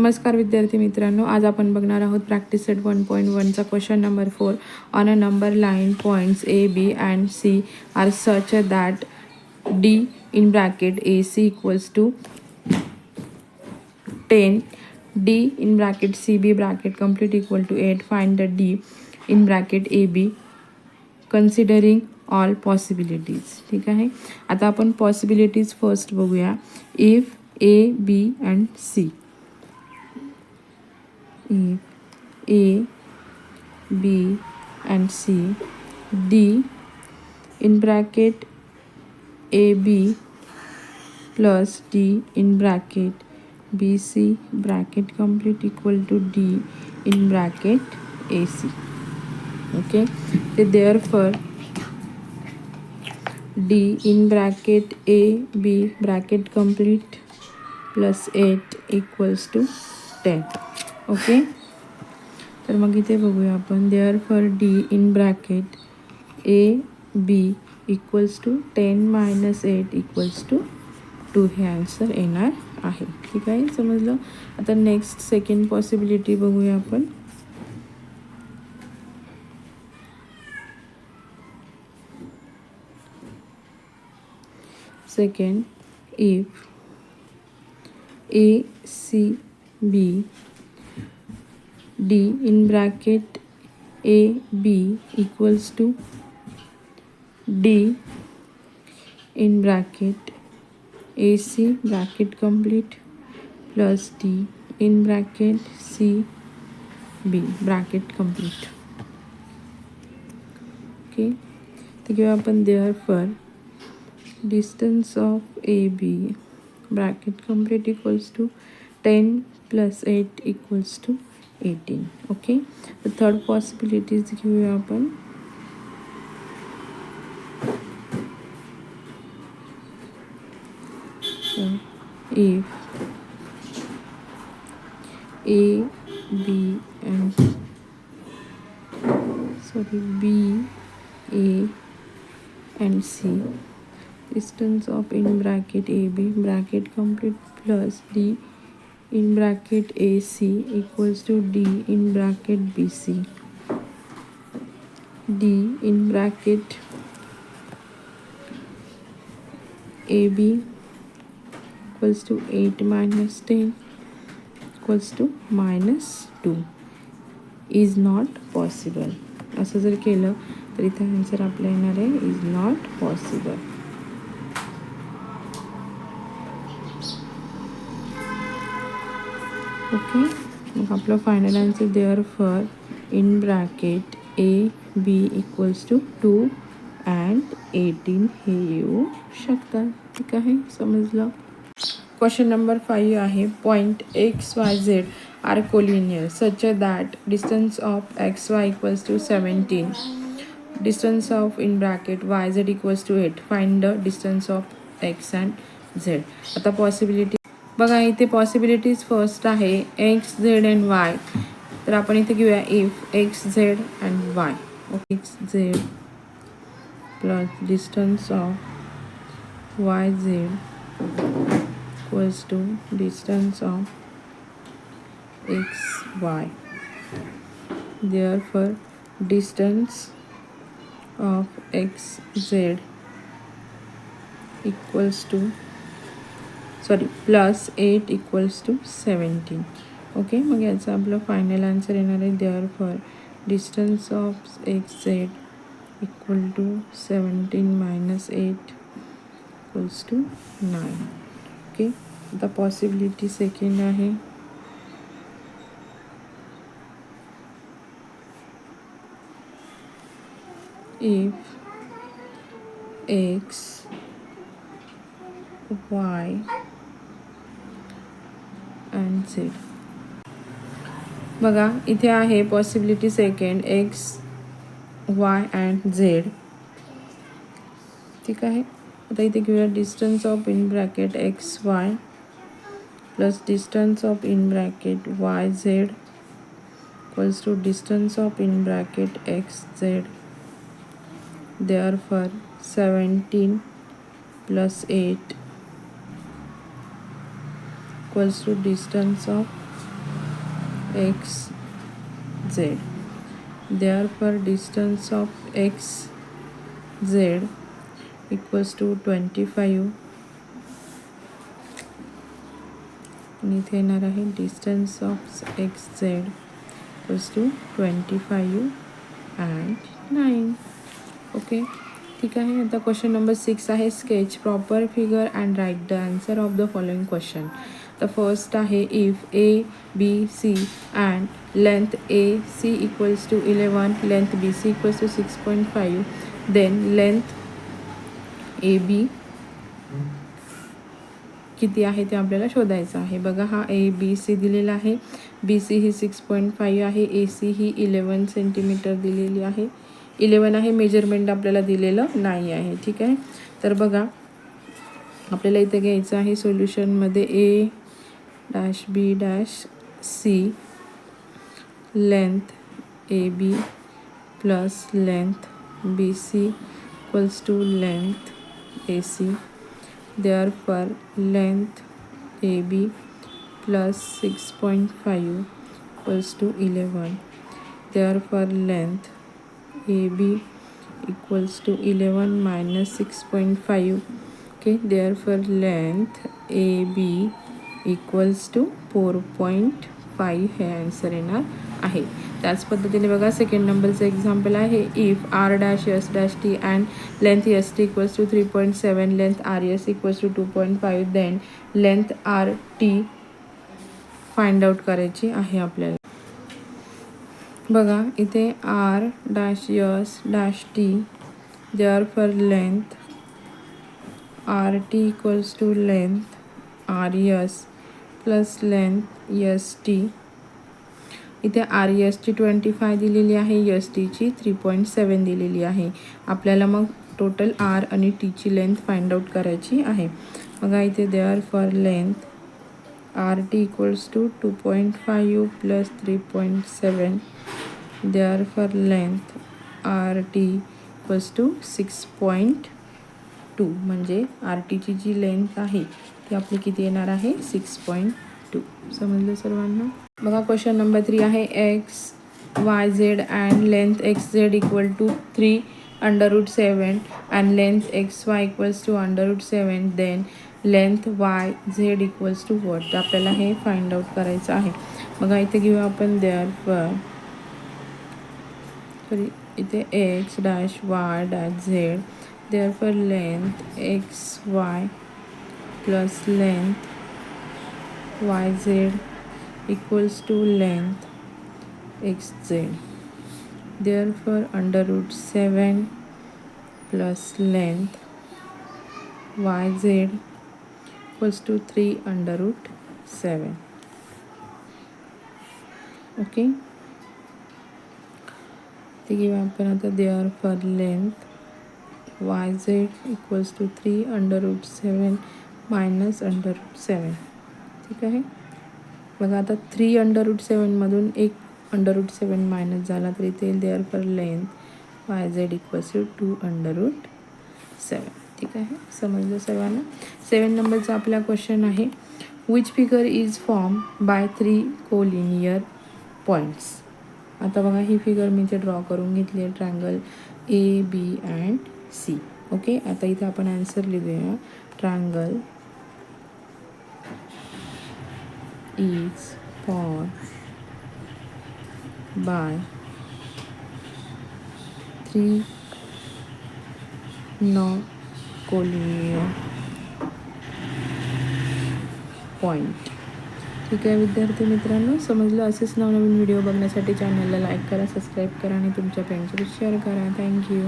नमस्कार विद्यार्थी मित्रांनो, आज आपण बघणार आहोत प्रॅक्टिस सेट 1.1चा question number 4. On a number line points A, B and C are such that D in bracket AC equals to 10, D in bracket CB bracket complete equal to 8. Find the D in bracket AB considering all possibilities. ठीक आहे, आता आपण possibilities first बघूया. If A, B and C, if A, B and C, D in bracket AB plus D in bracket BC bracket complete equal to D in bracket AC. Okay, so therefore D in bracket AB bracket complete plus 8 equals to 10. Okay, तर मग इथे बघूया आपण. Therefore D in bracket A B equals to 10 - 8 equals to 2 हे answer येणार आहे. ठीक आहे, समजलं. आता नेक्स्ट सेकंड पॉसिबिलिटी बघूया आपण. Second, if A C B D in bracket AB equals to D in bracket AC bracket complete plus D in bracket CB bracket complete. Okay, तो क्या अपन therefore distance of AB bracket complete equals to 10 plus 8 equals to 18. Okay, the third possibility is घेऊया आपण. If A, B and B, A and C, distance of in bracket AB bracket complete plus D in bracket AC equals to D in bracket BC. D in bracket AB equals to 8 minus 10 equals to -2 is not possible. असं जर केलं तर इथे answer आपला येणार आहे is not possible. Okay, मग आपलं final answer therefore in bracket A B equals to 2 and 18 हे येऊ शकतात. ठीक आहे, समजलं. क्वेश्चन नंबर 5 आहे. Point XYZ are collinear such that distance of XY equals to 17, distance of in bracket YZ equals to 8. Find the distance of X and Z. आता possibility बघा, इथे पॉसिबिलिटीज फर्स्ट आहे एक्स झेड अँड वाय. तर आपण इथे घेऊया if X Z and Y. Okay, X Z plus distance of Y Z equals to distance of X Y. Therefore distance of X Z equals to plus 8 equals to 17. Okay, मग याचा आपलं final answer येणार आहे. Therefore distance of X Z equal to 17 - 8 equals to 9. Okay, आता possibility second आहे. If X Y and Z. बघा, इथे आहे possibility second X Y and Z. ठीक आहे, आता इथे घेऊया distance of in bracket X Y plus distance of in bracket Y Z equals to distance of in bracket x Z. Therefore 17 + 8 equals to distance of x z. Therefore distance of x z equals to 25. आणि इथे येणार आहे distance of X Z equals to 25 and 9. Okay, ठीक आहे. आता question number 6 आहे sketch proper figure and write the answer of the following question. The first आहे if A B C and length A C equals to 11, length B C equals to 6.5, then length A B किती आहे ते आपल्याला शोधायचं आहे. बघा, हा ए B C दिलेला आहे. बी सी ही 6.5 आहे. ए सी ही 11 सेंटीमीटर दिलेली आहे. 11 आहे, मेजरमेंट आपल्याला दिलेलं नाही आहे. ठीक आहे. तर बघा, आपल्याला इथे घ्यायचं आहे सोल्युशनमध्ये A dash B dash C length A B plus length B C equals to length A C. Therefore length AB plus 6.5 equals to 11. Therefore length AB equals to 11 minus 6.5. Okay, therefore length AB equals to 4.5 हे answer येणार आहे. त्याच पद्धतीने बघा, second नंबरचं example आहे if R dash S dash T and length S T equals to 3.7, length R S equals to 2.5, then length R T find out करायची आहे आपल्याला. बघा, इथे R dash S dash T, therefore length R T equals to length R S plus length S T. इथे R S ची 25 दिलेली आहे, S टीची 3.7 दिलेली आहे. आपल्याला मग टोटल आर आणि टीची लेंथ फाइंड आउट करायची आहे. बघा, इथे therefore length R T equals to 2.5 plus 3.7, therefore length R T equals to 6.2. म्हणजे आर टीची जी लेंथ आहे ती आपली किती येणार आहे, 6.2. समजलं सर्वांना. बघा, क्वेश्चन नंबर 3 आहे X Y Z and length X Z equal to 3√7 and length X Y equals to √7, then length Y Z equals to what. तर आपल्याला हे फाइंड आउट करायचं आहे. बघा, इथे घेऊया आपण इथे x dash Y dash Z, therefore length X Y plus length Y Z equals to length xz. Therefore √7 plus length yz equals to 3√7. Okay, ते घेऊया आपण आता. therefore length yz equals to 3√7 minus √7. ठीक आहे. बघा, आता 3√7 मधून एक √7 मायनस झाला तरी ते therefore length Y Z equals to 2√7. ठीक आहे. समजलं सर्वांना. 7 नंबरचा आपला क्वेश्चन आहे which figure is form by 3 collinear points. आता बघा, ही फिगर मी इथे ड्रॉ करून घेतली आहे, triangle A B and C. Okay, आता इथे आपण आन्सर लिहूया. Triangle is formed by 3 non-collinear point. ठीक आहे विद्यार्थी मित्रांनो, समजलं. असेच नवनवीन व्हिडिओ बघण्यासाठी चॅनलला लाईक करा, सबस्क्राईब करा आणि तुमच्या फ्रेंड्ससोबत शेअर करा. थँक्यू.